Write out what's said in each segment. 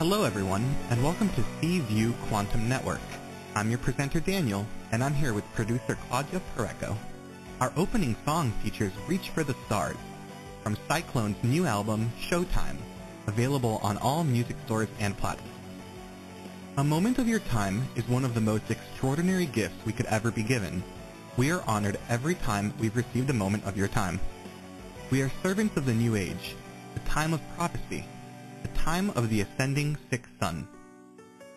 Hello everyone, and welcome to C-View Quantum Network. I'm your presenter Daniel, and I'm here with producer Claudia Pareco. Our opening song features Reach for the Stars, from Cyclone's new album, Showtime, available on all music stores and platforms. A moment of your time is one of the most extraordinary gifts we could ever be given. We are honored every time we've received a moment of your time. We are servants of the new age, the time of prophecy, the time of the ascending sixth sun.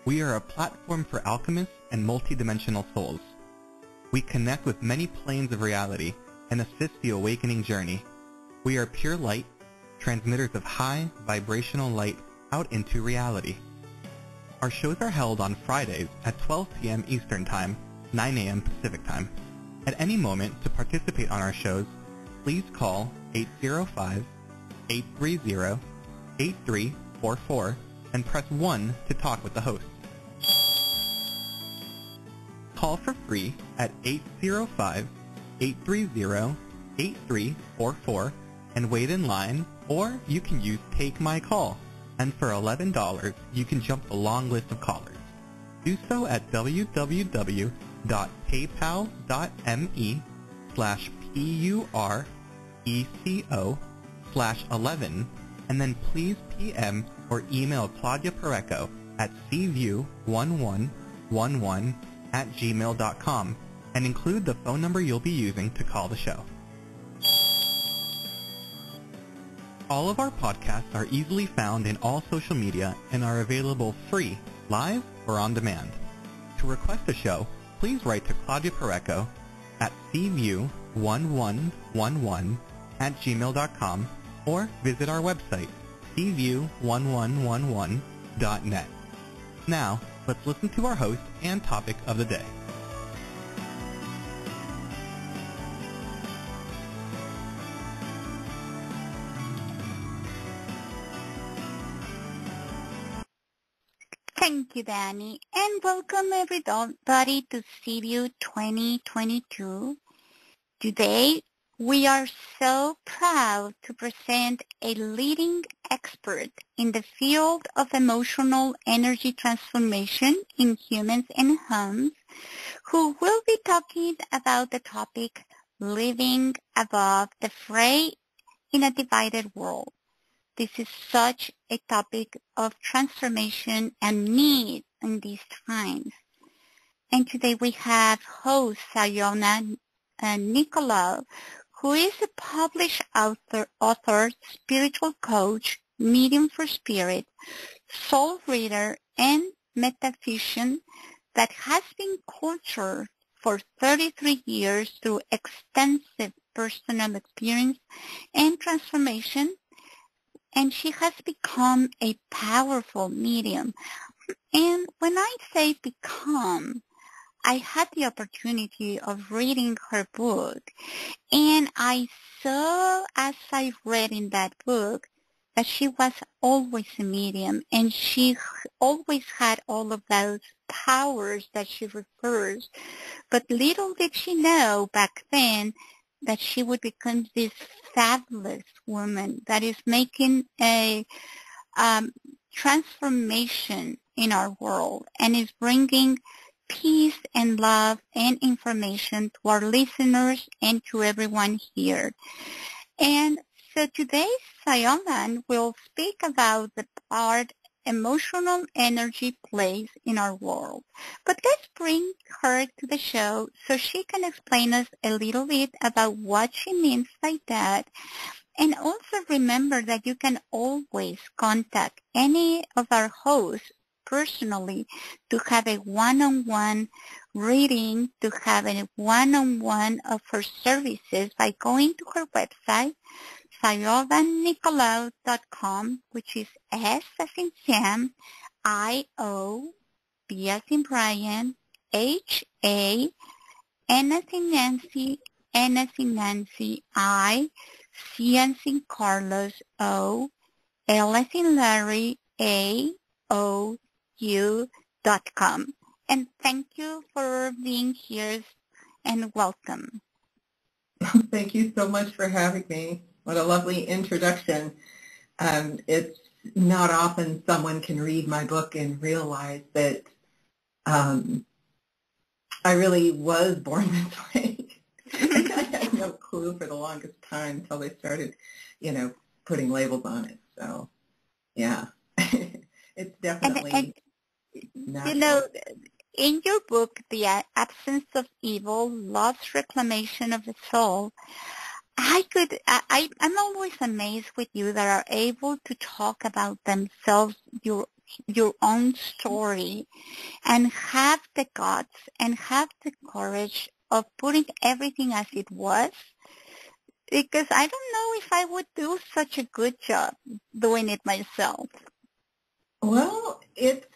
We are a platform for alchemists and multidimensional souls. We connect with many planes of reality and assist the awakening journey. We are pure light, transmitters of high vibrational light out into reality. Our shows are held on Fridays at 12 p.m. Eastern Time, 9 a.m. Pacific Time. At any moment to participate on our shows, please call 805-830-8344 and press 1 to talk with the host. Call for free at 805-830-8344 and wait in line, or you can use Take My Call, and for $11 you can jump the long list of callers. Do so at www.paypal.me/PURECO/11 and then please PM or email Claudia Pareco at cview1111@gmail.com and include the phone number you'll be using to call the show. All of our podcasts are easily found in all social media and are available free, live, or on demand. To request a show, please write to Claudia Pareco at cview1111@gmail.com or visit our website, cview1111.net. Now, let's listen to our host and topic of the day. Thank you, Danny, and welcome everybody to CView 2022. Today, we are so proud to present a leading expert in the field of emotional energy transformation in humans and homes, who will be talking about the topic living above the fray in a divided world. This is such a topic of transformation and need in these times. And today we have host Siobhan Nicolaou, who is a published author, spiritual coach, medium for spirit, soul reader, and metaphysician that has been cultured for 33 years through extensive personal experience and transformation. And she has become a powerful medium. And when I say become, I had the opportunity of reading her book, and I saw as I read in that book that she was always a medium, and she always had all of those powers that she refers. But little did she know back then that she would become this fabulous woman that is making a transformation in our world and is bringing peace and love and information to our listeners and to everyone here. And so today, Siobhan will speak about the part emotional energy plays in our world. But let's bring her to the show so she can explain us a little bit about what she means by that. And also remember that you can always contact any of our hosts personally to have a one-on-one reading, to have a one-on-one of her services by going to her website, SiobhanNicolaou.com, which is S as in Sam, I-O, B as in Brian, H-A, N as in Nancy, N as in Nancy, I, C as in Carlos, O, L as in Larry, A-O-U.com. And thank you for being here and welcome. Thank you so much for having me. What a lovely introduction. It's not often someone can read my book and realize that I really was born this way. I had no clue for the longest time until they started, putting labels on it. So, yeah, it's definitely natural. In your book, The Absence of Evil, Love's Reclamation of the Soul, I'm always amazed with you that are able to talk about themselves, your own story, and have the guts and have the courage of putting everything as it was, because I don't know if I would do such a good job doing it myself. Well, it's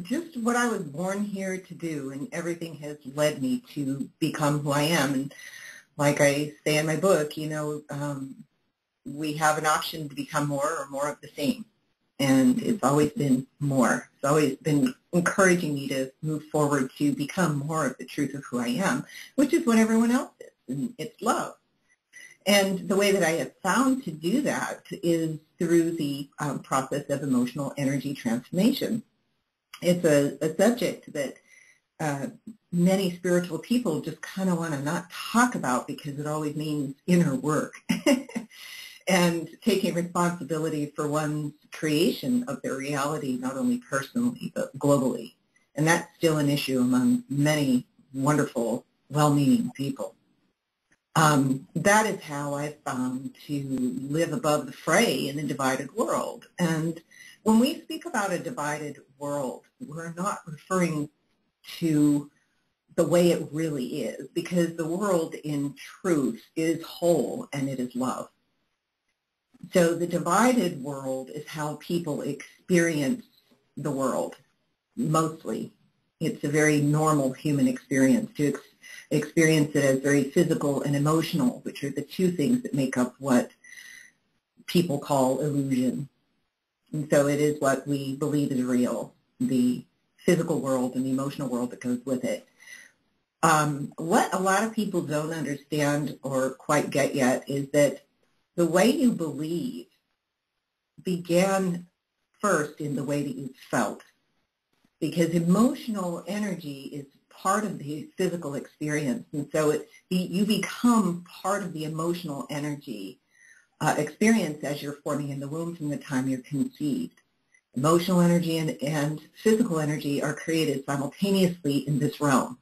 just what I was born here to do, and everything has led me to become who I am. And like I say in my book, we have an option to become more or more of the same. And it's always been more. It's always been encouraging me to move forward to become more of the truth of who I am, which is what everyone else is, and it's love. And the way that I have found to do that is through the process of emotional energy transformation. It's a subject that many spiritual people just kind of want to not talk about because it always means inner work and taking responsibility for one's creation of their reality, not only personally but globally. And that's still an issue among many wonderful, well-meaning people. That is how I found to live above the fray in a divided world. And when we speak about a divided world, we're not referring to the way it really is, because the world in truth is whole and it is love. So the divided world is how people experience the world, mostly. It's a very normal human experience to experience it as very physical and emotional, which are the two things that make up what people call illusion. And so it is what we believe is real, the physical world and the emotional world that goes with it. What a lot of people don't understand or quite get yet is that the way you believe began first in the way that you felt, because emotional energy is part of the physical experience, and so you become part of the emotional energy experience as you're forming in the womb from the time you're conceived. Emotional energy and physical energy are created simultaneously in this realm.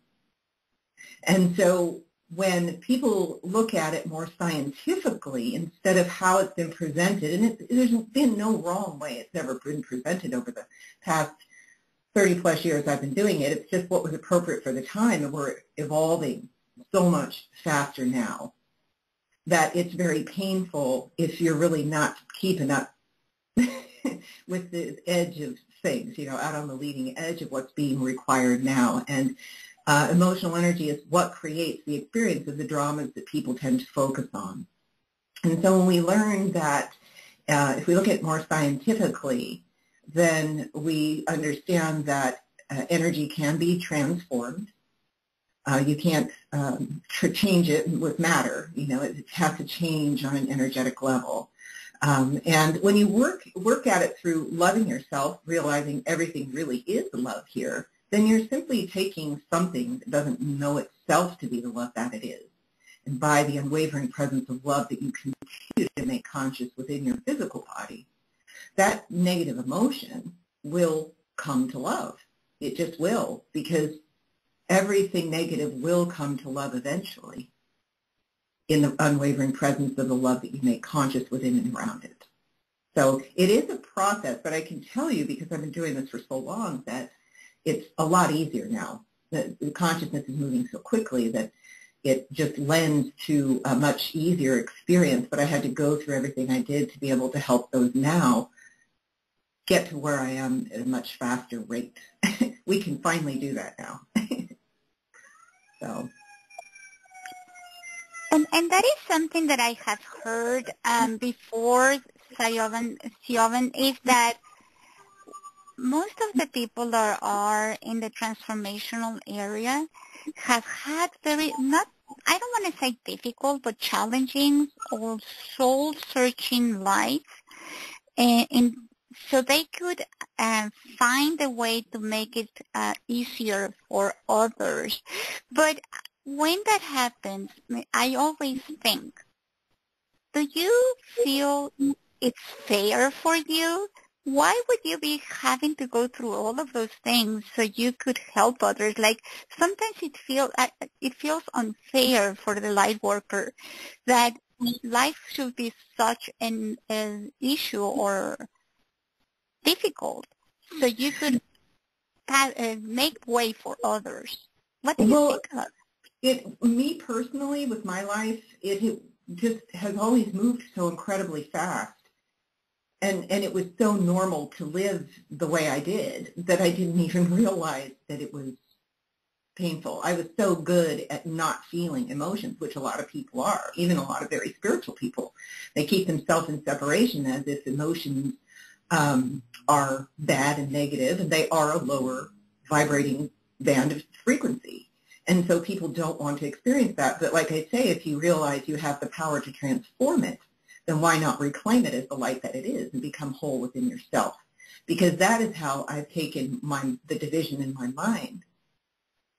And so when people look at it more scientifically instead of how it's been presented, and there's been no wrong way it's ever been presented over the past 30 plus years I've been doing it, it's just what was appropriate for the time, and we're evolving so much faster now that it's very painful if you're really not keeping up with the edge of things, out on the leading edge of what's being required now. And emotional energy is what creates the experience of the dramas that people tend to focus on. And so when we learn that, if we look at it more scientifically, then we understand that energy can be transformed. You can't change it with matter. It has to change on an energetic level. And when you work at it through loving yourself, realizing everything really is love here, then you're simply taking something that doesn't know itself to be the love that it is. And by the unwavering presence of love that you continue to make conscious within your physical body, that negative emotion will come to love. It just will, because everything negative will come to love eventually in the unwavering presence of the love that you make conscious within and around it. So it is a process, but I can tell you, because I've been doing this for so long, that it's a lot easier now. The consciousness is moving so quickly that it just lends to a much easier experience, but I had to go through everything I did to be able to help those now get to where I am at a much faster rate. We can finally do that now. So. And that is something that I have heard before, Siobhan, is that most of the people that are in the transformational area have had I don't want to say difficult, but challenging or soul-searching life in so they could find a way to make it easier for others. But when that happens, I always think, do you feel it's fair for you? Why would you be having to go through all of those things so you could help others? Like sometimes it feels unfair for the light worker that life should be such an issue or difficult so you could make way for others. What do you think about it? Me personally, with my life, it just has always moved so incredibly fast. And it was so normal to live the way I did that I didn't even realize that it was painful. I was so good at not feeling emotions, which a lot of people are, even a lot of very spiritual people. They keep themselves in separation as if emotions are bad and negative, and they are a lower vibrating band of frequency. And so people don't want to experience that. But like I say, if you realize you have the power to transform it, then why not reclaim it as the light that it is and become whole within yourself? Because that is how I've taken the division in my mind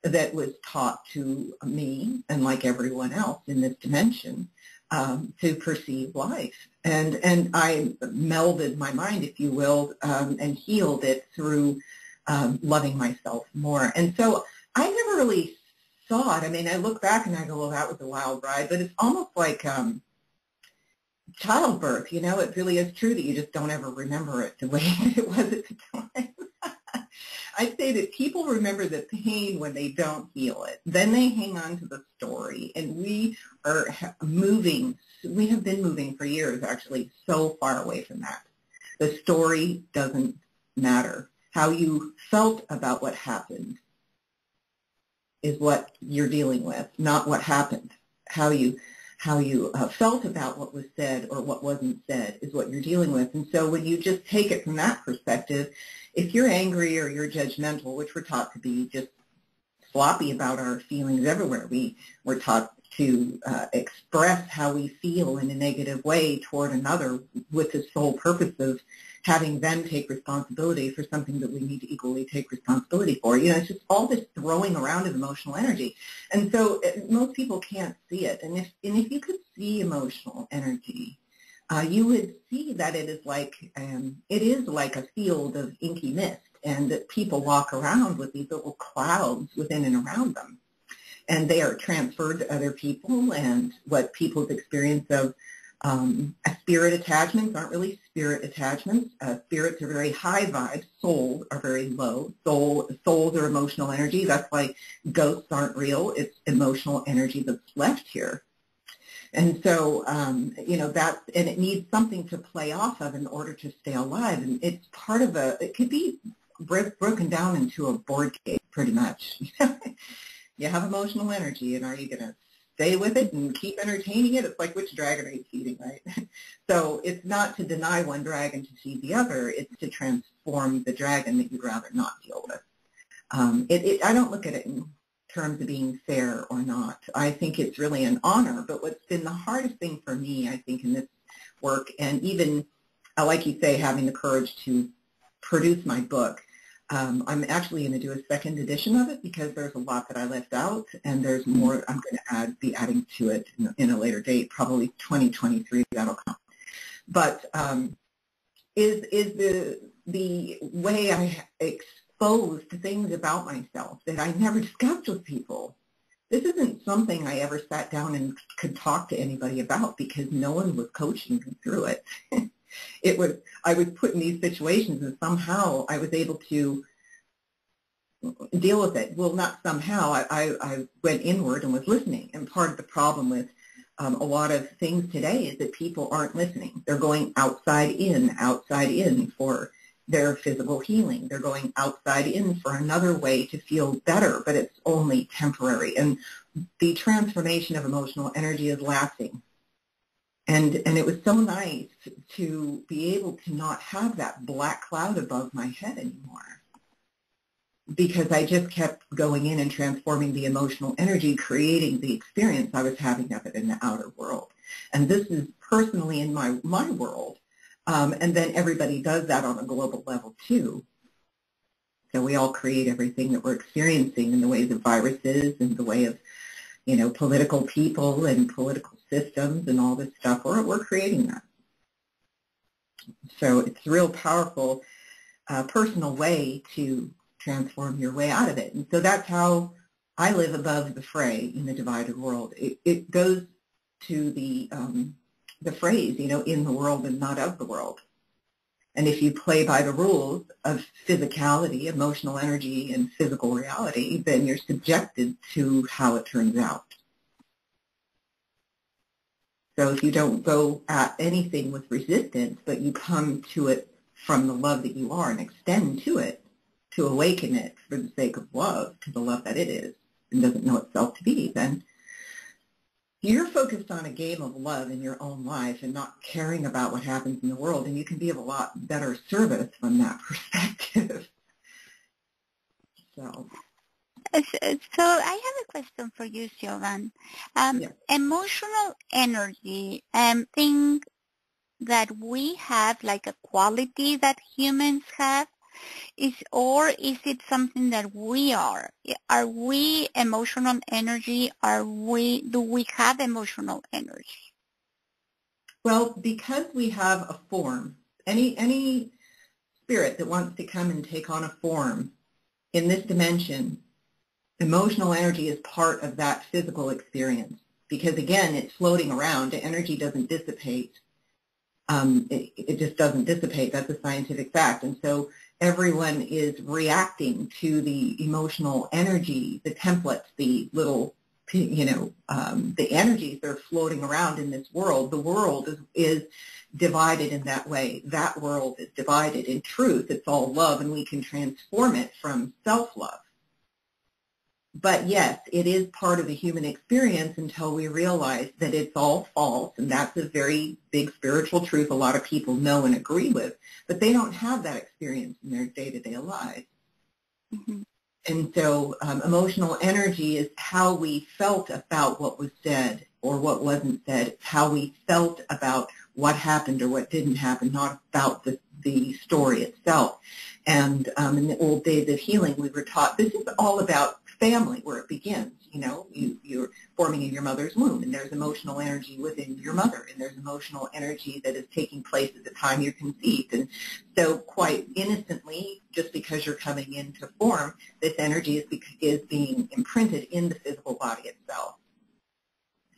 that was taught to me and like everyone else in this dimension to perceive life. And I melded my mind, if you will, and healed it through loving myself more. And so I never really saw it. I mean, I look back and I go, well, that was a wild ride, but it's almost like childbirth, it really is true that you just don't ever remember it the way it was at the time. I'd say that people remember the pain when they don't heal it. Then they hang on to the story, and we are moving. We have been moving for years, actually, so far away from that. The story doesn't matter. How you felt about what happened is what you're dealing with, not what happened. How you felt about what was said or what wasn't said is what you're dealing with. And so when you just take it from that perspective, if you're angry or you're judgmental, which we're taught to be just sloppy about our feelings everywhere, we're taught to express how we feel in a negative way toward another with the sole purpose of having them take responsibility for something that we need to equally take responsibility for. It's just all this throwing around of emotional energy. And so most people can't see it. And if you could see emotional energy, you would see that it is like a field of inky mist, and that people walk around with these little clouds within and around them. And they are transferred to other people, and what people's experience of spirit attachments aren't really spirit attachments. Spirits are very high vibes. Souls are very low. Souls are emotional energy. That's why ghosts aren't real. It's emotional energy that's left here. And so, and it needs something to play off of in order to stay alive. And it's part of it could be broken down into a board game, pretty much. You have emotional energy, and are you going to stay with it and keep entertaining it? It's like, which dragon are you feeding, right? So it's not to deny one dragon to feed the other. It's to transform the dragon that you'd rather not deal with. I don't look at it in terms of being fair or not. I think it's really an honor. But what's been the hardest thing for me, I think, in this work, and even, like you say, having the courage to produce my book, I'm actually going to do a second edition of it because there's a lot that I left out, and there's more I'm going to be adding to it in a later date, probably 2023, that'll come. But is the way I exposed things about myself that I never discussed with people. This isn't something I ever sat down and could talk to anybody about because no one was coaching me through it. I was put in these situations, and somehow I was able to deal with it. Well, not somehow. I went inward and was listening. And part of the problem with a lot of things today is that people aren't listening. They're going outside in for their physical healing. They're going outside in for another way to feel better, but it's only temporary. And the transformation of emotional energy is lasting. And it was so nice to be able to not have that black cloud above my head anymore, because I just kept going in and transforming the emotional energy, creating the experience I was having of it in the outer world. And this is personally in my world. And then everybody does that on a global level too. So we all create everything that we're experiencing in the ways of viruses and the way of, political people and political systems and all this stuff. We're creating that. So it's a real powerful personal way to transform your way out of it. And so that's how I live above the fray in the divided world. It goes to the phrase, in the world and not of the world. And if you play by the rules of physicality, emotional energy, and physical reality, then you're subjected to how it turns out. So if you don't go at anything with resistance, but you come to it from the love that you are and extend to it, to awaken it for the sake of love, to the love that it is, and doesn't know itself to be, then you're focused on a game of love in your own life and not caring about what happens in the world, and you can be of a lot better service from that perspective. So I have a question for you, Siobhan. Yeah. Emotional energy, think that we have like a quality that humans have, or is it something that we are? Are we emotional energy? Do we have emotional energy? Well, because we have a form, any spirit that wants to come and take on a form in this dimension, emotional energy is part of that physical experience. Because again, it's floating around. The energy doesn't dissipate. It just doesn't dissipate. That's a scientific fact. And so everyone is reacting to the emotional energy, the templates, the little, the energies that are floating around in this world. The world is divided in that way. That world is divided. In truth, it's all love, and we can transform it from self-love. But yes, it is part of the human experience until we realize that it's all false, and that's a very big spiritual truth a lot of people know and agree with, but they don't have that experience in their day-to-day lives. Mm-hmm. And so emotional energy is how we felt about what was said or what wasn't said. It's how we felt about what happened or what didn't happen, not about the story itself. And in the old days of healing, we were taught this is all about family, where it begins. You're forming in your mother's womb, and there's emotional energy within your mother, and there's emotional energy that is taking place at the time you're conceived. And so quite innocently, just because you're coming into form, this energy is being imprinted in the physical body itself.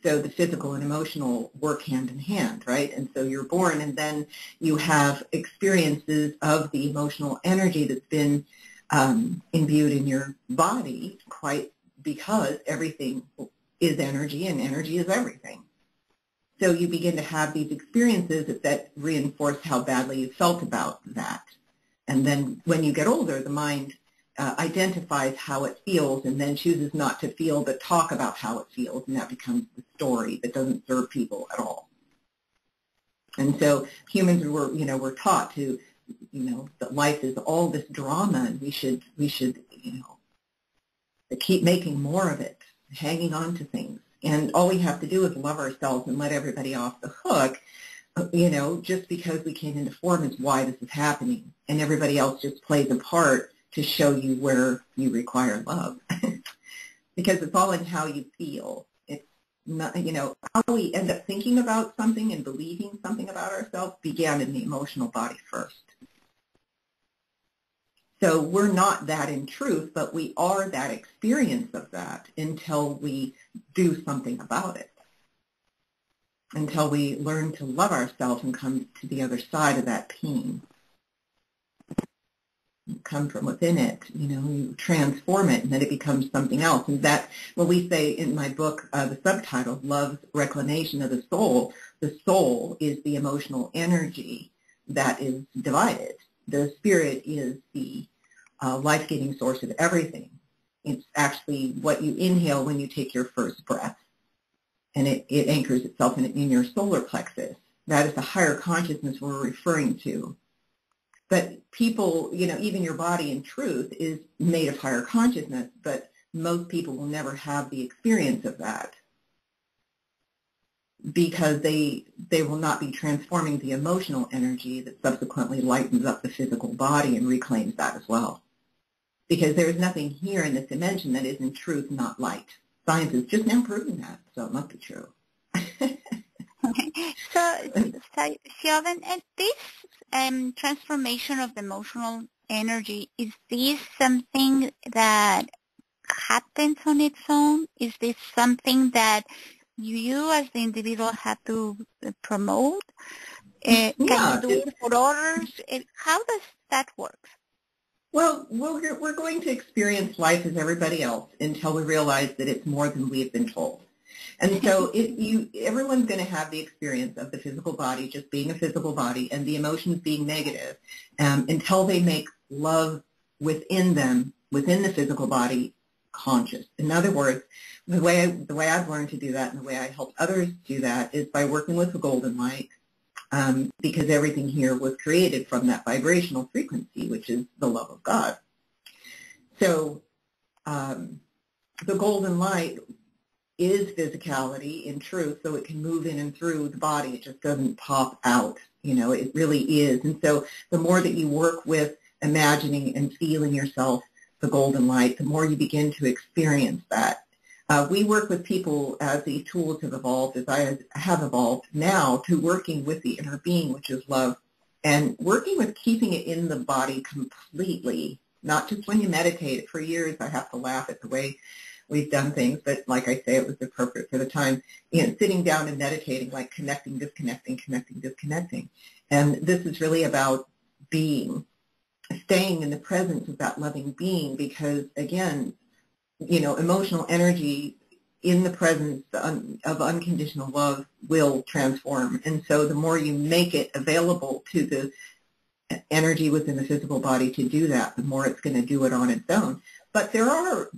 So the physical and emotional work hand in hand, right? And so you're born, and then you have experiences of the emotional energy that's been imbued in your body, quite because everything is energy and energy is everything. So you begin to have these experiences that reinforce how badly you felt about that. And then when you get older, the mind identifies how it feels and then chooses not to feel but talk about how it feels, and that becomes the story that doesn't serve people at all. And so humans were taught to that life is all this drama, and we should keep making more of it, hanging on to things. And all we have to do is love ourselves and let everybody off the hook, just because we came into form is why this is happening. And everybody else just plays a part to show you where you require love. Because it's all in how you feel. It's not, how we end up thinking about something and believing something about ourselves began in the emotional body first. So we're not that in truth, but we are that experience of that until we do something about it, until we learn to love ourselves and come to the other side of that pain. You come from within it, you transform it, and then it becomes something else. And that's what we say in my book, the subtitle, Love's Reclamation of the soul is the emotional energy that is divided. The spirit is the life-giving source of everything. It's actually what you inhale when you take your first breath, and it anchors itself in your solar plexus. That is the higher consciousness we're referring to. But people, even your body in truth is made of higher consciousness, but most people will never have the experience of that. because they will not be transforming the emotional energy that subsequently lightens up the physical body and reclaims that as well. Because there is nothing here in this dimension that is in truth not light. Science is just now proving that, so it must be true. So Siobhan, and this transformation of the emotional energy, is this something that happens on its own? Is this something that you as the individual have to promote? Can you do it for others? How does that work? Well, we're going to experience life as everybody else until we realize that it's more than we have been told. And so everyone's going to have the experience of the physical body just being a physical body and the emotions being negative until they make love within them, within the physical body, conscious. In other words, the way I've learned to do that and the way I help others do that is by working with the golden light, because everything here was created from that vibrational frequency, which is the love of God. So the golden light is physicality in truth, so it can move in and through the body. It just doesn't pop out. It really is. And so the more that you work with imagining and feeling yourself the golden light, the more you begin to experience that. We work with people as these tools have evolved, as I have evolved now, to working with the inner being, which is love, and working with keeping it in the body completely, not just when you meditate. For years, I have to laugh at the way we've done things, but like I say, it was appropriate for the time. Sitting down and meditating, like connecting, disconnecting, connecting, disconnecting. And this is really about being, staying in the presence of that loving being, because again, emotional energy in the presence of unconditional love will transform. And so the more you make it available to the energy within the physical body to do that, the more it's going to do it on its own. But there are,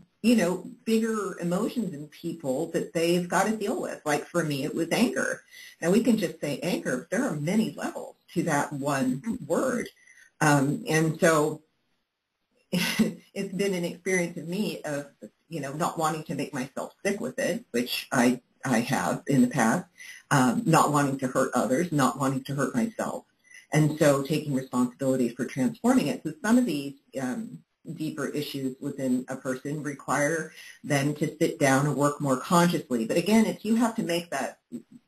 bigger emotions in people that they've got to deal with. Like for me, it was anger. Now we can just say anger, but there are many levels to that one word. And so it's been an experience of me of, not wanting to make myself sick with it, which I have in the past, not wanting to hurt others, not wanting to hurt myself. And so taking responsibility for transforming it. So some of these deeper issues within a person require them to sit down and work more consciously. But again, it's you have to make that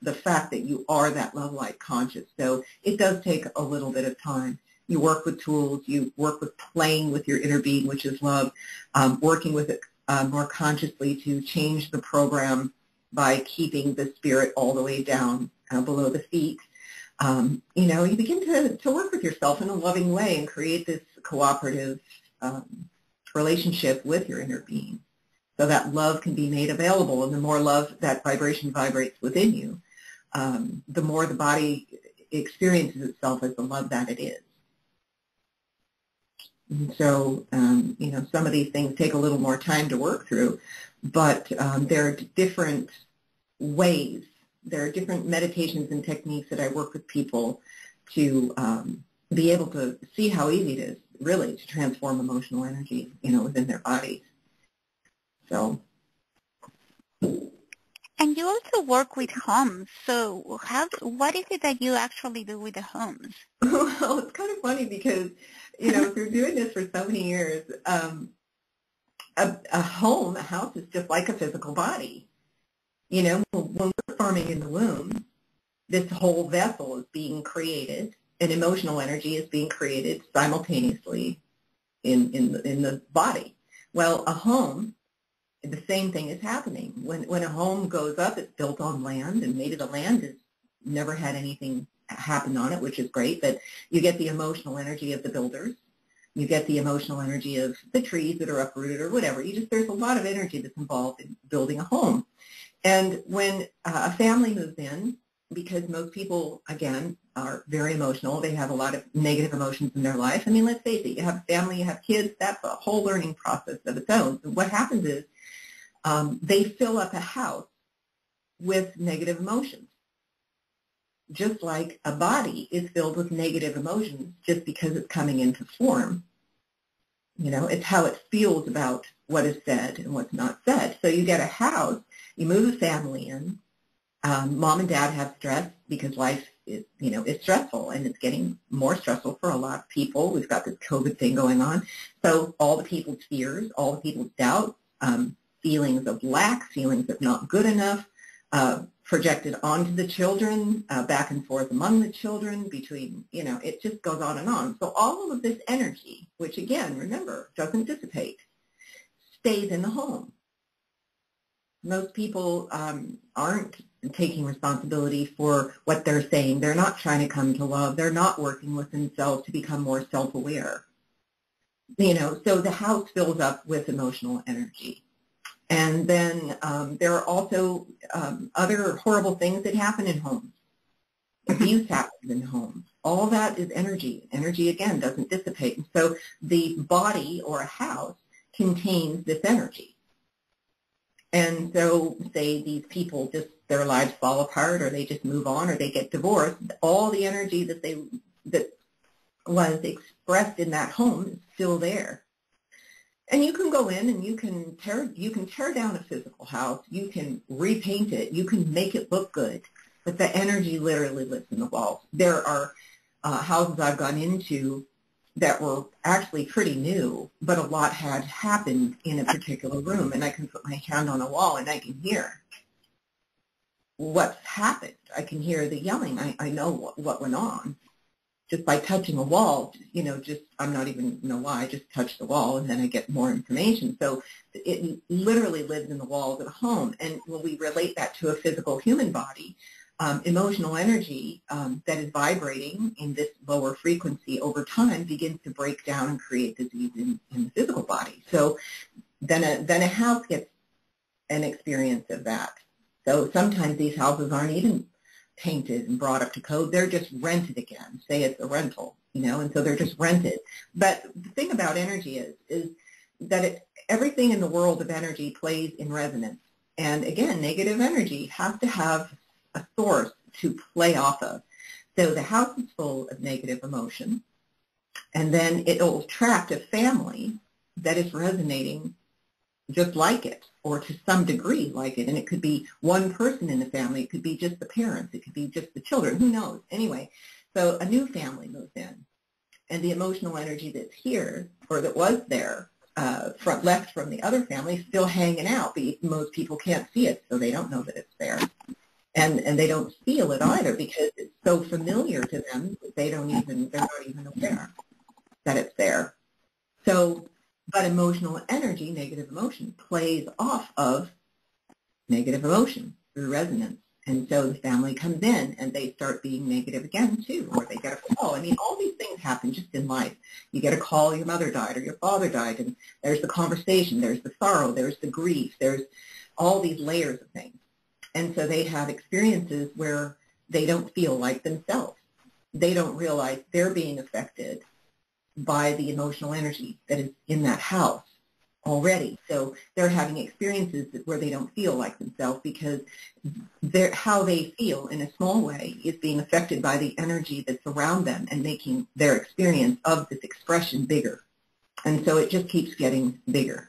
the fact that you are that love light conscious. So it does take a little bit of time. You work with tools, you work with playing with your inner being, which is love, working with it more consciously to change the program by keeping the spirit all the way down below the feet. You begin to work with yourself in a loving way and create this cooperative relationship with your inner being so that love can be made available. And the more love that vibration vibrates within you, the more the body experiences itself as the love that it is. And so, some of these things take a little more time to work through, but there are different ways. There are different meditations and techniques that I work with people to be able to see how easy it is, really, to transform emotional energy, within their bodies. So. And you also work with homes. So what is it that you actually do with the homes? Well, it's kind of funny because, through doing this for so many years, a house is just like a physical body. When we're forming in the womb, this whole vessel is being created, and emotional energy is being created simultaneously in the body. Well, a home, the same thing is happening. When a home goes up, it's built on land, and maybe the land has never had anything happen on it, which is great, but you get the emotional energy of the builders. You get the emotional energy of the trees that are uprooted or whatever. There's a lot of energy that's involved in building a home. And when a family moves in, because most people, again, are very emotional, they have a lot of negative emotions in their life. I mean, let's face it, you have a family, you have kids, that's a whole learning process of its own. So what happens is they fill up a house with negative emotions, just like a body is filled with negative emotions just because it's coming into form. It's how it feels about what is said and what's not said. So you get a house, you move a family in, Mom and dad have stress because life is, is stressful, and it's getting more stressful for a lot of people. We've got this COVID thing going on. So all the people's fears, all the people's doubts, feelings of lack, feelings of not good enough, projected onto the children, back and forth among the children, between, it just goes on and on. So all of this energy, which again, remember, doesn't dissipate, stays in the home. Most people aren't taking responsibility for what they're saying. They're not trying to come to love. They're not working with themselves to become more self-aware. So the house fills up with emotional energy. And then there are also other horrible things that happen in homes. Abuse happens in homes. All that is energy. Energy, again, doesn't dissipate. And so the body or a house contains this energy. And so, say these people their lives fall apart, or they just move on, or they get divorced, all the energy that was expressed in that home is still there. And you can go in and you can tear down a physical house, you can repaint it, you can make it look good, but the energy literally lives in the walls. There are houses I've gone into that were actually pretty new, but a lot had happened in a particular room, and I can put my hand on a wall and I can hear what's happened. I can hear the yelling. I know what went on just by touching a wall. I'm not even know why. I just touch the wall and then I get more information. So it literally lives in the walls of a home. And when we relate that to a physical human body, emotional energy that is vibrating in this lower frequency over time begins to break down and create disease in the physical body. So then a house gets an experience of that. So sometimes these houses aren't even painted and brought up to code. They're just rented again. Say it's a rental, and so they're just rented. But the thing about energy is that everything in the world of energy plays in resonance. And again, negative energy has to have a source to play off of. So the house is full of negative emotion, and then it'll attract a family that is resonating just like it, or to some degree like it. And it could be one person in the family. It could be just the parents. It could be just the children. Who knows? Anyway, so a new family moves in, and the emotional energy that's here, or that was there, left from the other family, is still hanging out. But most people can't see it, so they don't know that it's there. And they don't feel it either, because it's so familiar to them that they're not even aware that it's there. So, but emotional energy, negative emotion, plays off of negative emotion through resonance. And so the family comes in and they start being negative again too, or they get a call. I mean, all these things happen just in life. You get a call, your mother died or your father died, and there's the conversation, there's the sorrow, there's the grief, there's all these layers of things. And so they have experiences where they don't feel like themselves. They don't realize they're being affected by the emotional energy that is in that house already. So they're having experiences where they don't feel like themselves, because how they feel in a small way is being affected by the energy that's around them and making their experience of this expression bigger. And so it just keeps getting bigger.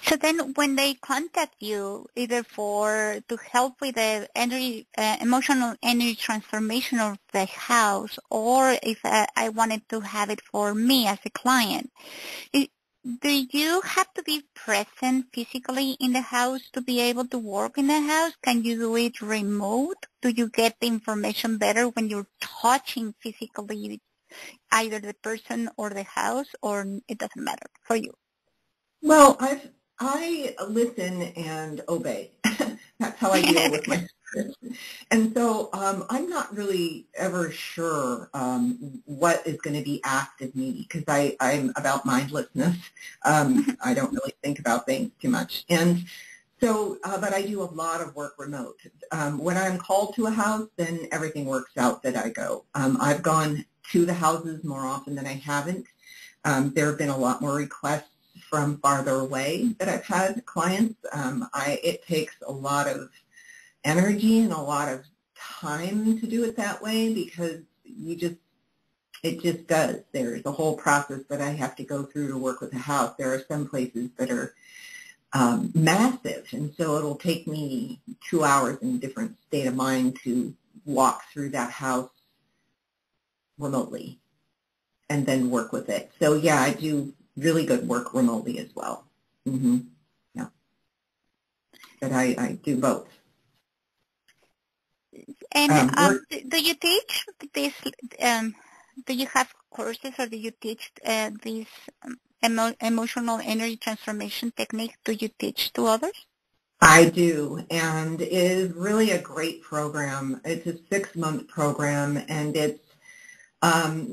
So then when they contact you, either to help with the emotional energy transformation of the house, or if I wanted to have it for me as a client, do you have to be present physically in the house to be able to work in the house? Can you do it remote? Do you get the information better when you're touching physically either the person or the house, or it doesn't matter for you? Well, I listen and obey. That's how I deal with my spirits. And so I'm not really ever sure what is going to be asked of me, because I'm about mindlessness. I don't really think about things too much. And so, but I do a lot of work remote. When I'm called to a house, then everything works out that I go. I've gone to the houses more often than I haven't. There have been a lot more requests from farther away that I've had clients. It takes a lot of energy and a lot of time to do it that way, because it just does. There's a whole process that I have to go through to work with a house. There are some places that are massive, and so it'll take me 2 hours in a different state of mind to walk through that house remotely and then work with it. So yeah, I do really good work remotely as well. Yeah, but I do both. And do you teach this? Do you have courses, or do you teach these emotional energy transformation technique? Do you teach to others? I do, and it is really a great program. It's a 6-month program, and it's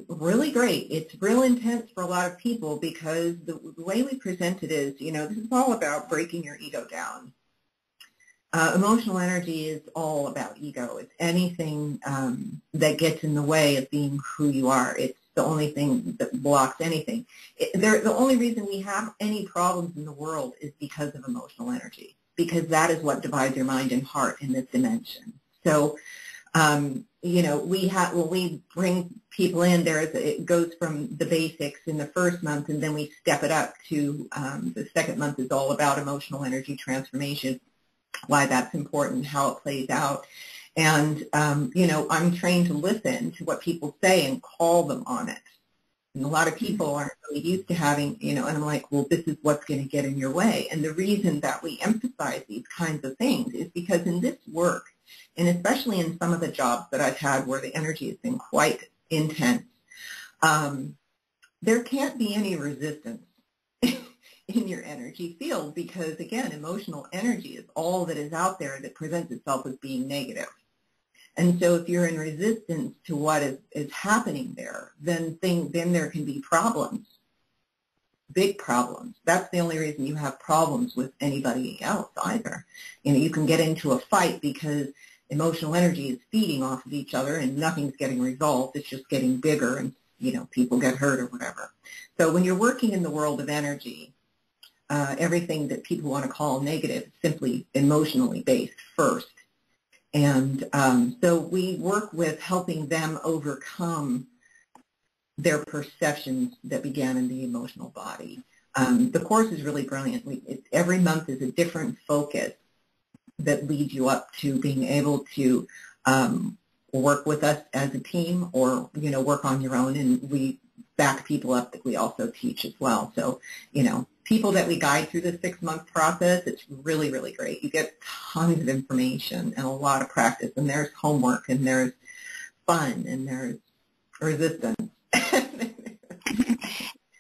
really great. It's real intense for a lot of people because the way we present it is, this is all about breaking your ego down. Emotional energy is all about ego. It's anything that gets in the way of being who you are. It's the only thing that blocks anything. The only reason we have any problems in the world is because of emotional energy, because that is what divides your mind and heart in this dimension. So, when we bring people in, it goes from the basics in the first month, and then we step it up to the second month is all about emotional energy transformation, why that's important, how it plays out. And, I'm trained to listen to what people say and call them on it. And a lot of people aren't really used to having, and I'm like, well, this is what's going to get in your way. And the reason that we emphasize these kinds of things is because in this work, and especially in some of the jobs that I've had where the energy has been quite intense, there can't be any resistance in your energy field because, again, emotional energy is all that is out there that presents itself as being negative. And so if you're in resistance to what is happening there, then there can be problems, big problems. That's the only reason you have problems with anybody else either. You can get into a fight because emotional energy is feeding off of each other and nothing's getting resolved. It's just getting bigger and, people get hurt or whatever. So when you're working in the world of energy, everything that people want to call negative is simply emotionally based first. And so we work with helping them overcome their perceptions that began in the emotional body. The course is really brilliant. Every month is a different focus that leads you up to being able to work with us as a team or, work on your own. And we back people up that we also teach as well. So, people that we guide through the 6-month process, it's really, really great. You get tons of information and a lot of practice, and there's homework, and there's fun, and there's resistance, and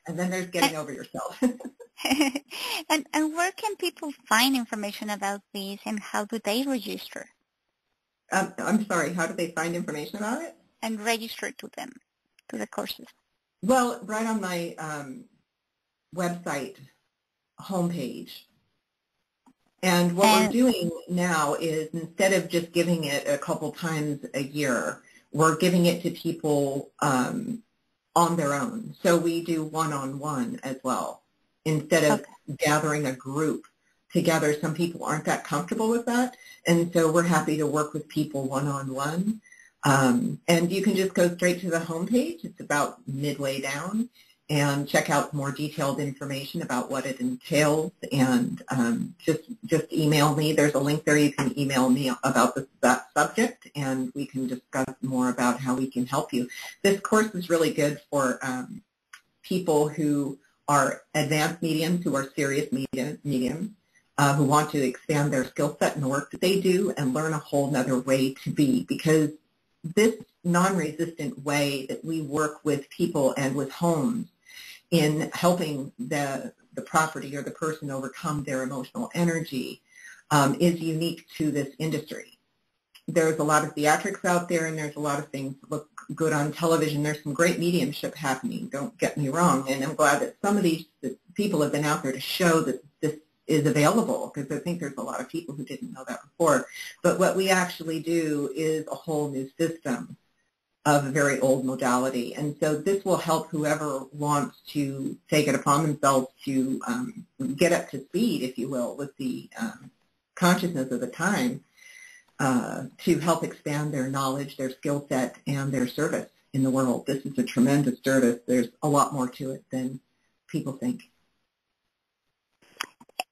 then there's getting over yourself. And where can people find information about these, and how do they register? I'm sorry, how do they find information about it? And register to them, to the courses. Well, right on my website homepage. And what we're doing now is instead of just giving it a couple times a year, we're giving it to people on their own. So we do one-on-one as well instead of gathering a group together. Some people aren't that comfortable with that, and so we're happy to work with people one-on-one. And you can just go straight to the homepage. It's about midway down, and check out more detailed information about what it entails, and just email me. There's a link there. You can email me about that subject, and we can discuss more about how we can help you. This course is really good for people who are advanced mediums, who are serious mediums, who want to expand their skill set in the work that they do and learn a whole other way to be, because this non-resistant way that we work with people and with homes in helping the property or the person overcome their emotional energy is unique to this industry. There's a lot of theatrics out there, and there's a lot of things that look good on television. There's some great mediumship happening, don't get me wrong, and I'm glad that some of these people have been out there to show that this is available, because I think there's a lot of people who didn't know that before. But what we actually do is a whole new system of a very old modality. And so this will help whoever wants to take it upon themselves to get up to speed, if you will, with the consciousness of the time to help expand their knowledge, their skill set, and their service in the world. This is a tremendous service. There's a lot more to it than people think.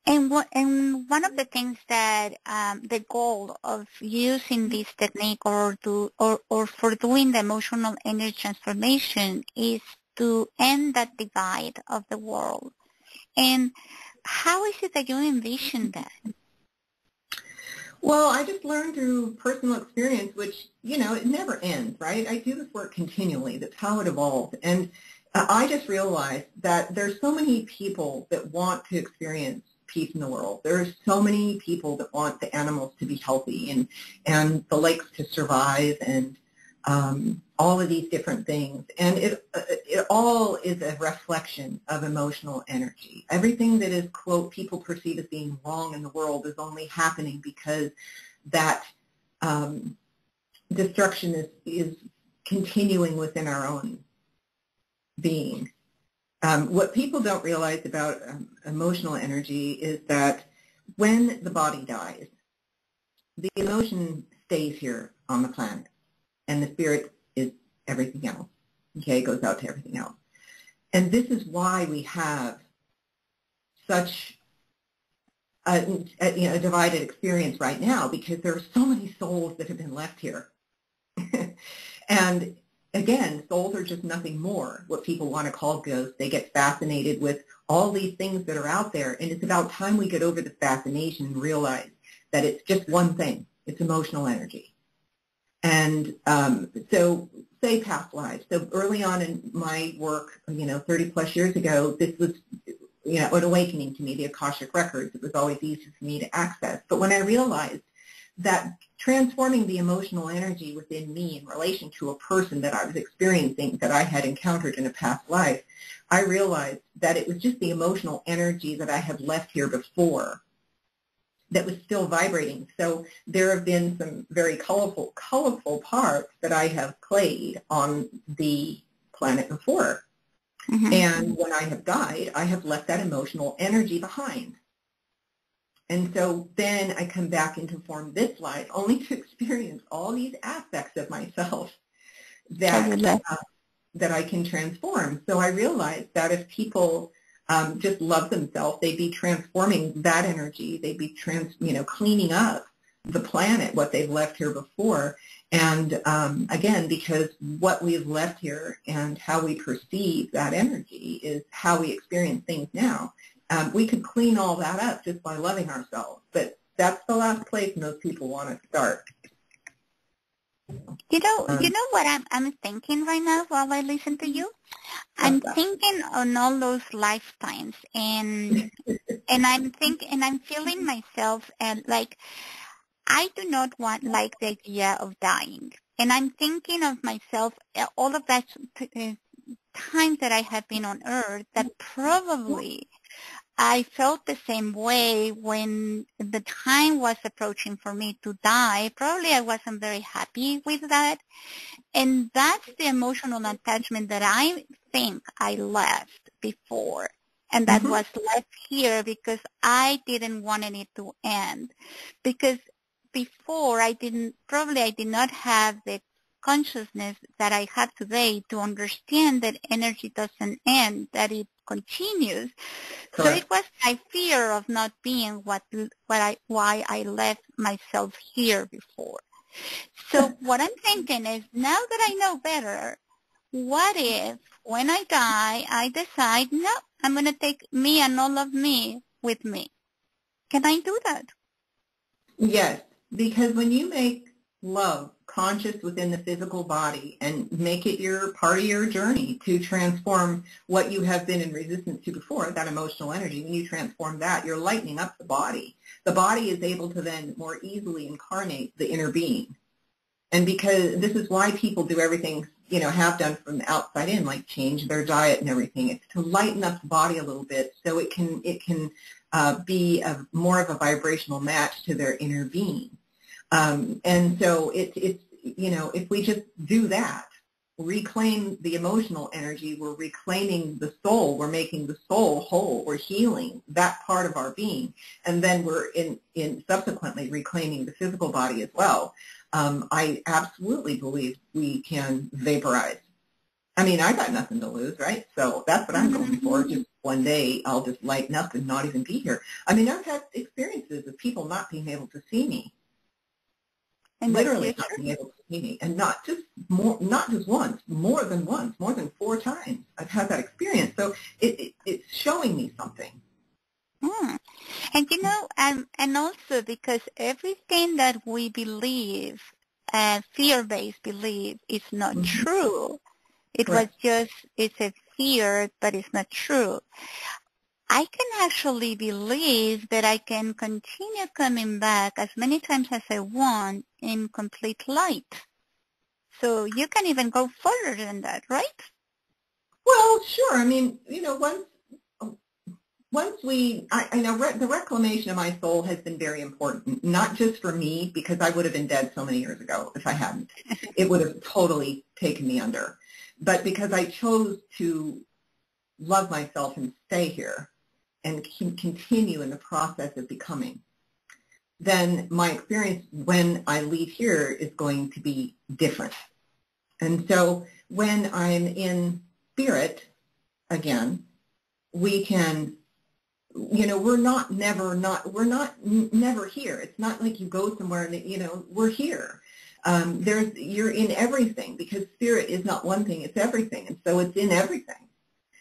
And And one of the things that the goal of using this technique or for doing the emotional energy transformation is to end that divide of the world. And how is it that you envision that? Well, I just learned through personal experience, which, it never ends, right? I do this work continually. That's how it evolved. And I just realized that there's so many people that want to experience peace in the world. There's so many people that want the animals to be healthy and the lakes to survive and all of these different things. And it all is a reflection of emotional energy. Everything that is, quote, people perceive as being wrong in the world is only happening because that destruction is continuing within our own being. What people don't realize about emotional energy is that when the body dies, the emotion stays here on the planet, and the spirit is everything else. Okay, it goes out to everything else. And this is why we have such a divided experience right now, because there are so many souls that have been left here. And again, souls are just nothing more, what people want to call ghosts. They get fascinated with all these things that are out there, and it's about time we get over the fascination and realize that it's just one thing. It's emotional energy. And so say past lives. So early on in my work, 30 plus years ago, this was, an awakening to me, the Akashic Records. It was always easy for me to access. But when I realized that transforming the emotional energy within me in relation to a person that I was experiencing, that I had encountered in a past life, I realized that it was just the emotional energy that I had left here before that was still vibrating. So there have been some very colorful parts that I have played on the planet before. Mm-hmm. And when I have died, I have left that emotional energy behind. And so then I come back into form this life only to experience all these aspects of myself that I can transform. So I realized that if people just love themselves, they'd be transforming that energy. They'd be cleaning up the planet, what they've left here before. And again, because what we've left here and how we perceive that energy is how we experience things now. We could clean all that up just by loving ourselves, but that's the last place most people want to start. You know what I'm thinking right now while I listen to you? I'm thinking on all those lifetimes, and I'm feeling myself like I do not want like the idea of dying, and I'm thinking of myself all of that times that I have been on Earth that probably I felt the same way when the time was approaching for me to die. Probably I wasn't very happy with that. And that's the emotional attachment that I think I left before. And that was left here because I didn't want it to end. Because before I did not have the consciousness that I have today to understand that energy doesn't end, that it continues. Correct. So it was my fear of not being why I left myself here before. So what I'm thinking is, now that I know better, what if when I die, I decide, no, I'm going to take me and all of me with me? Can I do that? Yes, because when you make love conscious within the physical body and make it your part of your journey to transform what you have been in resistance to before, that emotional energy, when you transform that, you're lightening up the body. The body is able to then more easily incarnate the inner being. And because this is why people do everything, have done from the outside in, like change their diet and everything. It's to lighten up the body a little bit so it can be more of a vibrational match to their inner being. And so it's if we just do that, reclaim the emotional energy, we're reclaiming the soul, we're making the soul whole, we're healing that part of our being, and then we're in subsequently reclaiming the physical body as well. I absolutely believe we can vaporize. I mean, I got nothing to lose, right? So that's what I'm going for, just one day I'll just lighten up and not even be here. I mean, I've had experiences of people not being able to see me. And Literally not being able to see me, and not just once, more than 4 times. I've had that experience. So it's showing me something. And and also because everything that we believe, fear-based belief, is not true. It was just, it's a fear, but it's not true. I can actually believe that I can continue coming back as many times as I want in complete light. So you can even go further than that, right? Well, sure. I mean, once I know the reclamation of my soul has been very important, not just for me, because I would have been dead so many years ago if I hadn't. It would have totally taken me under. But because I chose to love myself and stay here and continue in the process of becoming, then my experience when I leave here is going to be different. And so when I'm in spirit again, we can, we're not never here. It's not like you go somewhere and, we're here. You're in everything, because spirit is not one thing, it's everything. And so it's in everything.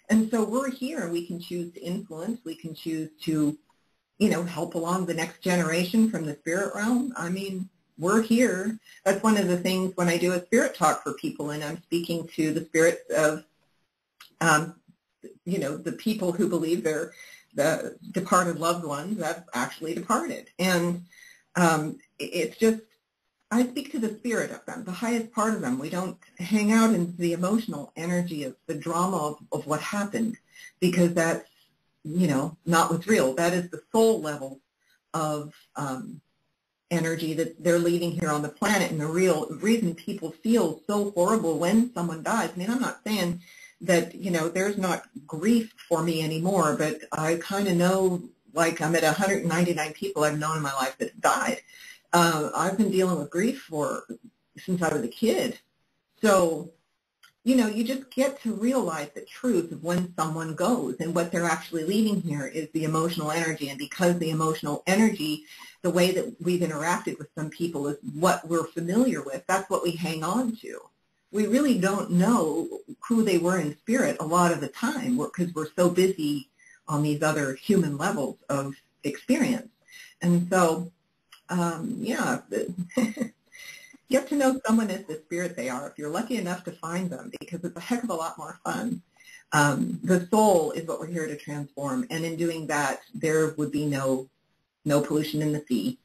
And so we're here, and we can choose to influence. We can choose to, help along the next generation from the spirit realm. I mean, we're here. That's one of the things when I do a spirit talk for people, and I'm speaking to the spirits of, the people who believe they're the departed loved ones that actually departed. And it's just, I speak to the spirit of them, the highest part of them. We don't hang out in the emotional energy of the drama of what happened, because that's, not what's real. That is the soul level of energy that they're leaving here on the planet. And the real reason people feel so horrible when someone dies, I mean, I'm not saying that, there's not grief for me anymore, but I kind of know, like, I'm at 199 people I've known in my life that died. I've been dealing with grief since I was a kid. So, you just get to realize the truth of when someone goes, and what they're actually leaving here is the emotional energy. And because the emotional energy, the way that we've interacted with some people is what we're familiar with, that's what we hang on to. We really don't know who they were in spirit a lot of the time, because we're so busy on these other human levels of experience. And so, get to know someone as the spirit they are, if you're lucky enough to find them, because it's a heck of a lot more fun. The soul is what we're here to transform, and in doing that, there would be no pollution in the sea.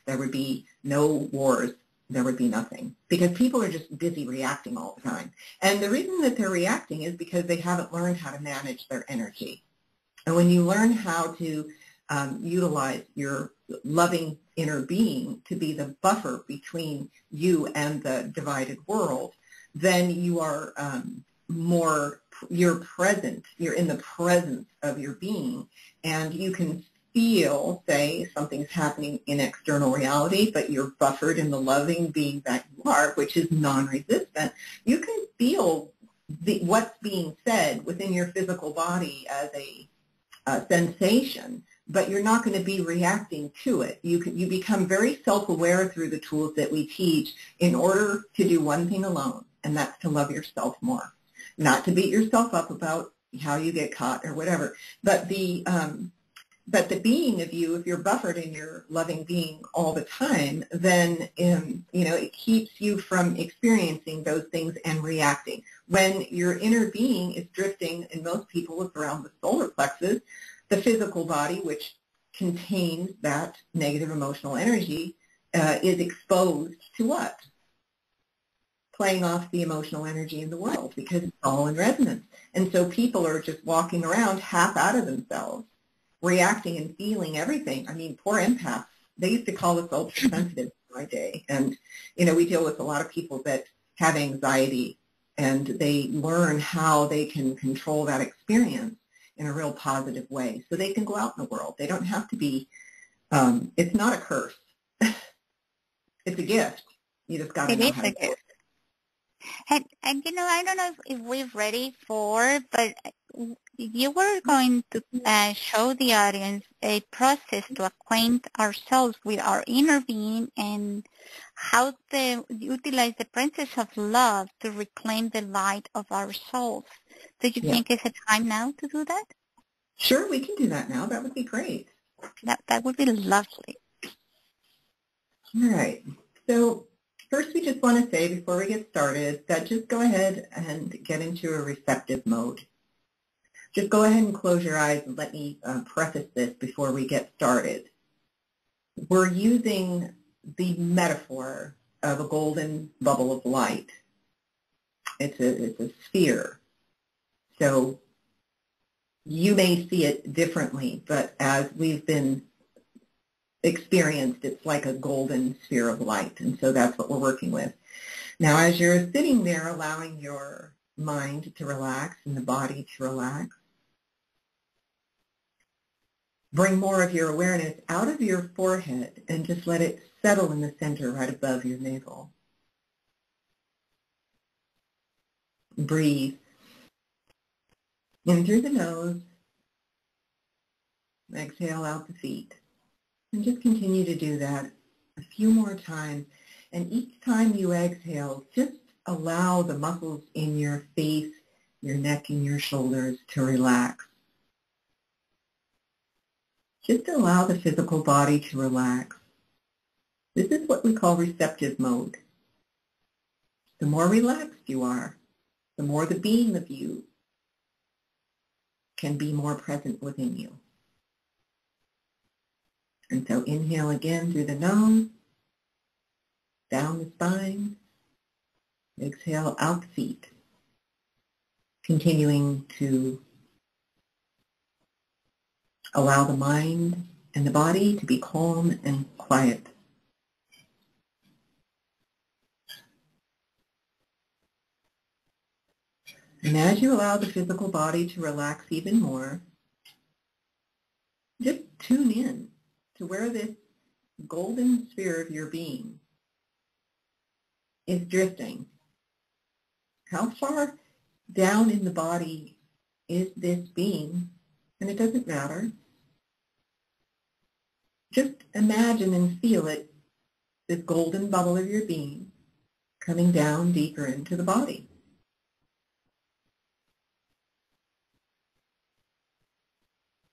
There would be no wars. There would be nothing, because people are just busy reacting all the time. And the reason that they're reacting is because they haven't learned how to manage their energy. And when you learn how to utilize your loving inner being to be the buffer between you and the divided world, then you are you're present, you're in the presence of your being, and you can feel, say, something's happening in external reality, but you're buffered in the loving being that you are, which is non-resistant. You can feel what's being said within your physical body as a sensation, but you're not going to be reacting to it. You become very self-aware through the tools that we teach in order to do one thing alone, and that's to love yourself more. Not to beat yourself up about how you get caught or whatever, but the being of you, if you're buffered in your loving being all the time, then it keeps you from experiencing those things and reacting. When your inner being is drifting, and most people it's around the solar plexus, the physical body, which contains that negative emotional energy, is exposed to what? Playing off the emotional energy in the world, because it's all in resonance. And so people are just walking around half out of themselves, reacting and feeling everything. I mean, poor empaths. They used to call us ultra-sensitive in my day. And, we deal with a lot of people that have anxiety, and they learn how they can control that experience in a real positive way so they can go out in the world. They don't have to be, it's not a curse. It's a gift. You just got to know how to do it. And I don't know if we're ready for, but you were going to show the audience a process to acquaint ourselves with our inner being and how to utilize the principles of love to reclaim the light of our souls. Do you think it's a time now to do that? Sure, we can do that now. That would be great. That would be lovely. All right. So first we just want to say before we get started that just go ahead and get into a receptive mode. Just go ahead and close your eyes and let me preface this before we get started. We're using the metaphor of a golden bubble of light. It's a sphere. So you may see it differently, but as we've been experienced, it's like a golden sphere of light, and so that's what we're working with. Now, as you're sitting there, allowing your mind to relax and the body to relax, bring more of your awareness out of your forehead and just let it settle in the center right above your navel. Breathe in through the nose, exhale out the feet. And just continue to do that a few more times. And each time you exhale, just allow the muscles in your face, your neck, and your shoulders to relax. Just allow the physical body to relax. This is what we call receptive mode. The more relaxed you are, the more the being of you can be more present within you. And so inhale again through the nose, down the spine, exhale out the feet, continuing to allow the mind and the body to be calm and quiet. And as you allow the physical body to relax even more, just tune in to where this golden sphere of your being is drifting. How far down in the body is this being? And it doesn't matter. Just imagine and feel it, this golden bubble of your being, coming down deeper into the body.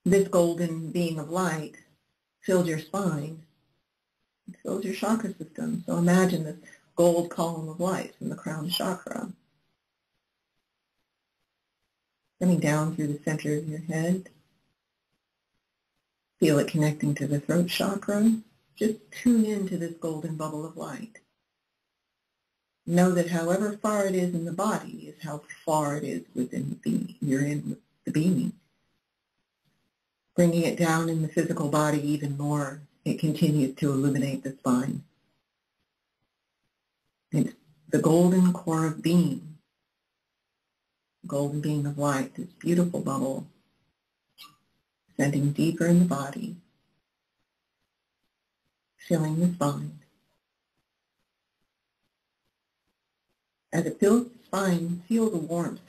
This golden being of light fills your spine, it fills your chakra system. So imagine this gold column of light from the crown chakra coming down through the center of your head. Feel it connecting to the throat chakra. Just tune into this golden bubble of light. Know that however far it is in the body is how far it is within the being. You're in the being. Bringing it down in the physical body even more, it continues to illuminate the spine. It's the golden core of being, golden being of light, this beautiful bubble, ascending deeper in the body, filling the spine. As it fills the spine, feel the warmth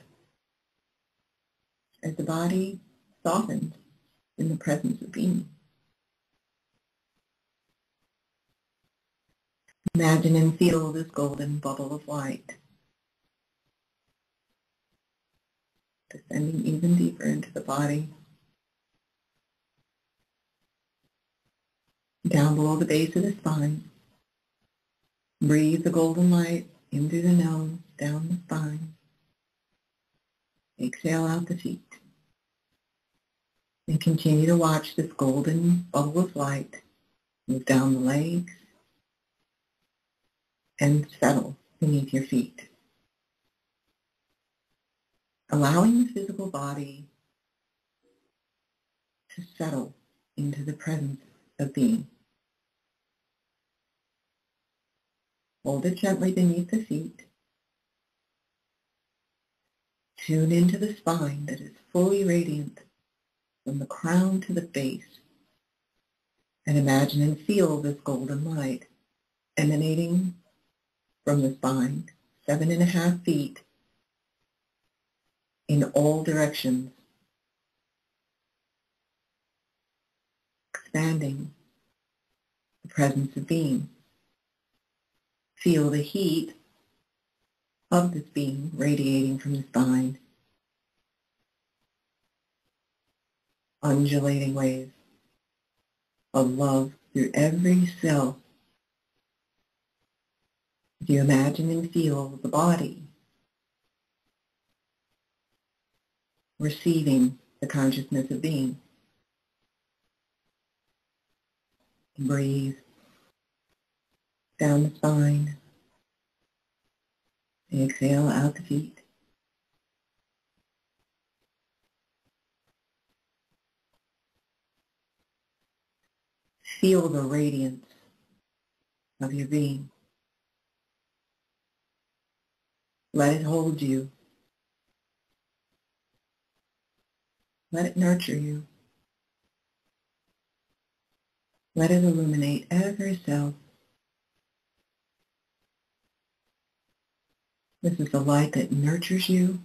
as the body softens in the presence of being. Imagine and feel this golden bubble of light descending even deeper into the body, down below the base of the spine. Breathe the golden light in through the nose, down the spine. Exhale out the feet. And continue to watch this golden bubble of light move down the legs and settle beneath your feet. Allowing the physical body to settle into the presence of being. Hold it gently beneath the feet. Tune into the spine that is fully radiant from the crown to the base, and imagine and feel this golden light emanating from the spine, 7.5 feet, in all directions expanding the presence of being. Feel the heat of this being radiating from the spine, undulating waves of love through every cell. If you imagine and feel the body receiving the consciousness of being, breathe down the spine, exhale out the feet. Feel the radiance of your being. Let it hold you. Let it nurture you. Let it illuminate every cell. This is the light that nurtures you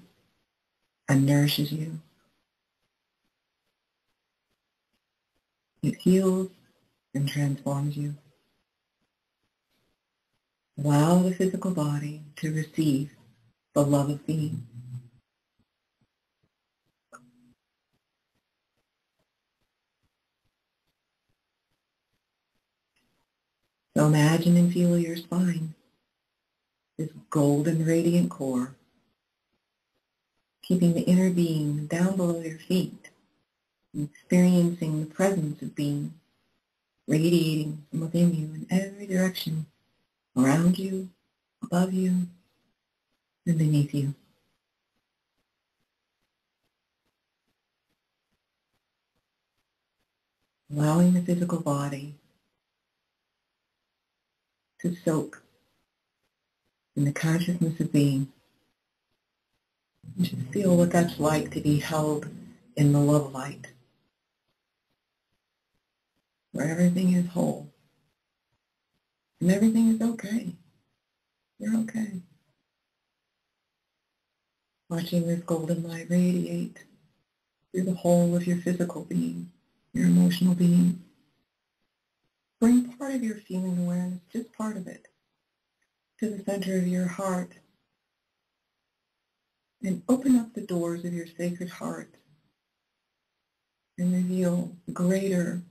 and nourishes you. It heals and transforms you. Allow the physical body to receive the love of being. So imagine and feel your spine, this golden radiant core, keeping the inner being down below your feet, experiencing the presence of being radiating from within you in every direction, around you, above you, and beneath you. Allowing the physical body to soak in the consciousness of being. Just feel what that's like to be held in the love light, where everything is whole and everything is okay. You're okay. Watching this golden light radiate through the whole of your physical being, your emotional being. Bring part of your feeling awareness, just part of it, to the center of your heart and open up the doors of your sacred heart and reveal greater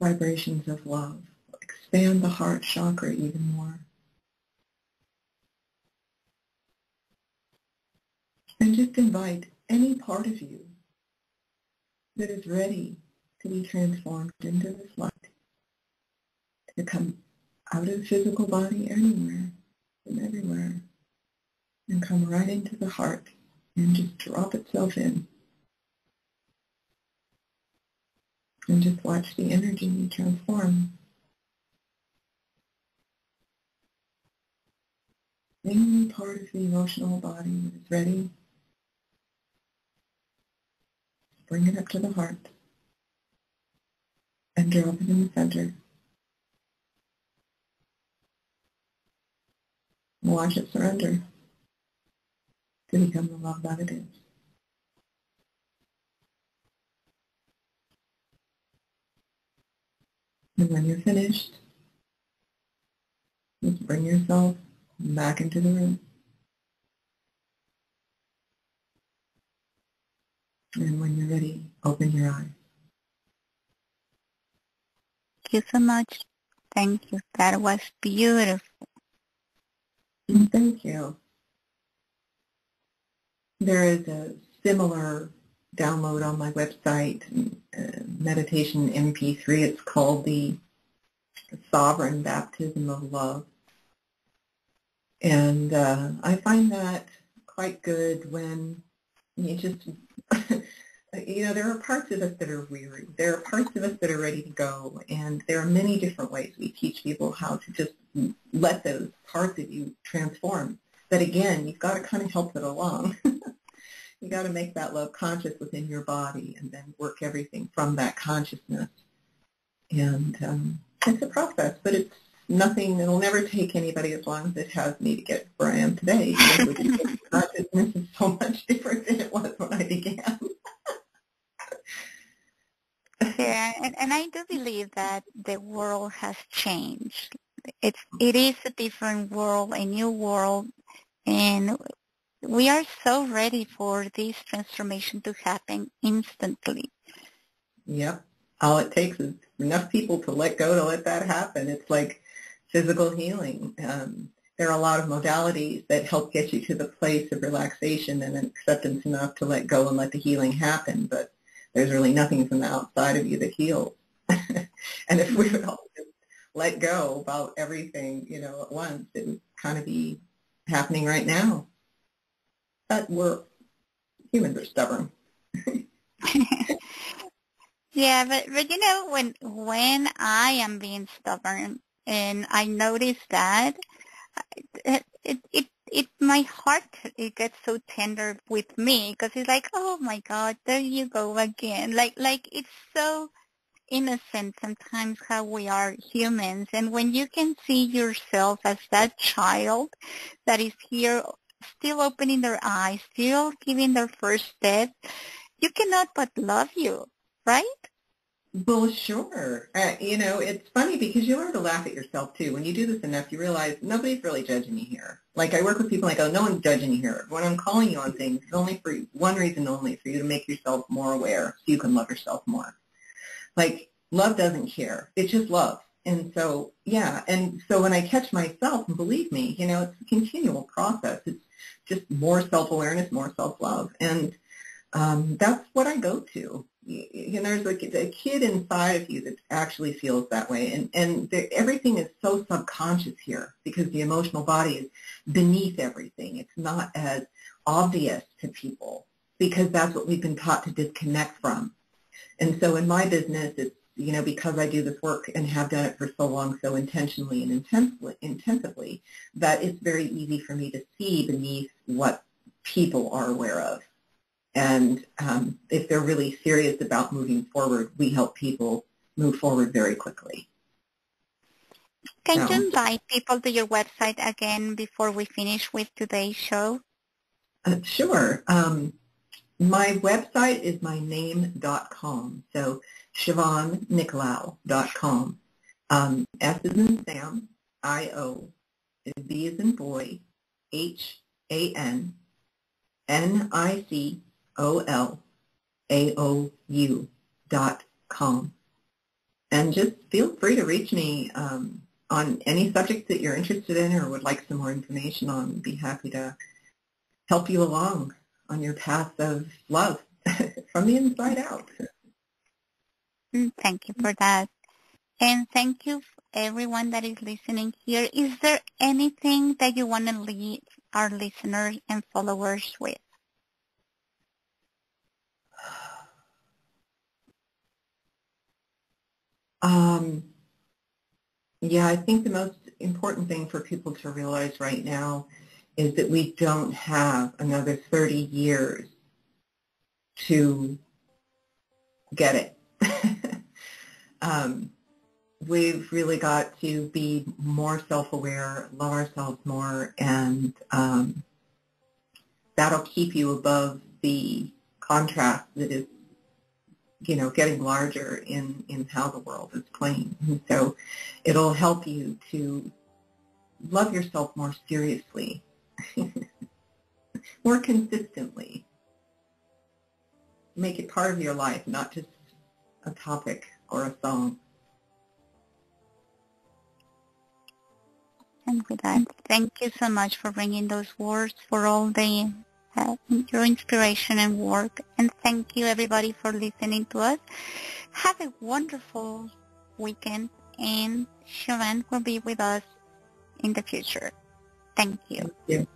vibrations of love. Expand the heart chakra even more. And just invite any part of you that is ready to be transformed into this light to come out of the physical body anywhere and everywhere and come right into the heart and just drop itself in. And just watch the energy transform. Any part of the emotional body that is ready, bring it up to the heart and drop it in the center. Watch it surrender to become the love that it is. And when you're finished, just bring yourself back into the room. And when you're ready, open your eyes. Thank you so much. Thank you. That was beautiful. Thank you. There is a similar download on my website, meditation MP3. It's called the Sovereign Baptism of Love. And I find that quite good when you just, there are parts of us that are weary. There are parts of us that are ready to go. And there are many different ways we teach people how to just let those parts of you transform. But again, you've got to kind of help it along. You got to make that love conscious within your body and then work everything from that consciousness. And it's a process, but it's nothing, it'll never take anybody as long as it has me to get where I am today. Consciousness is so much different than it was when I began. Yeah, and I do believe that the world has changed. It is a different world, a new world, and we are so ready for this transformation to happen instantly. Yep. All it takes is enough people to let go to let that happen. It's like physical healing. There are a lot of modalities that help get you to the place of relaxation and acceptance enough to let go and let the healing happen, but there's really nothing from the outside of you that heals. And if we would all just let go about everything, at once, it would kind of be happening right now. But humans are stubborn. Yeah, but when I am being stubborn and I notice that, my heart, it gets so tender with me because it's like, oh my God, there you go again. Like it's so innocent sometimes how we are humans. And when you can see yourself as that child that is here, still opening their eyes, still giving their first step, you cannot but love you, right? Well, sure. It's funny because you learn to laugh at yourself, too. When you do this enough, you realize nobody's really judging you here. Like, I work with people and I go, no one's judging you here. When I'm calling you on things, it's only for one reason only, for you to make yourself more aware so you can love yourself more. Like, love doesn't care. It's just love. And so, yeah. And so when I catch myself, and believe me, it's a continual process. It's just more self-awareness, more self-love. And that's what I go to. There's like a kid inside of you that actually feels that way. And everything is so subconscious here because the emotional body is beneath everything. It's not as obvious to people because that's what we've been taught to disconnect from. And so in my business, it's, because I do this work and have done it for so long, so intentionally and intensively, that it's very easy for me to see beneath what people are aware of. And if they're really serious about moving forward, we help people move forward very quickly. Can you invite people to your website again before we finish with today's show? Sure. My website is myname.com, so SiobhanNicolaou.com. S as in Sam, I-O, B as in boy, HANNICOLAOU.com. And just feel free to reach me on any subject that you're interested in or would like some more information on. I'd be happy to help you along on your path of love from the inside out. Thank you for that. And thank you everyone that is listening here. Is there anything that you want to leave our listeners and followers with? Yeah, I think the most important thing for people to realize right now is that we don't have another 30 years to get it. We've really got to be more self-aware, love ourselves more, and that'll keep you above the contrast that is, getting larger in how the world is playing. And so it'll help you to love yourself more seriously, more consistently. Make it part of your life, not just a topic or a song. And with that, thank you so much for bringing those words, for all the your inspiration and work. And thank you, everybody, for listening to us. Have a wonderful weekend, and Siobhan will be with us in the future. Thank you. Thank you.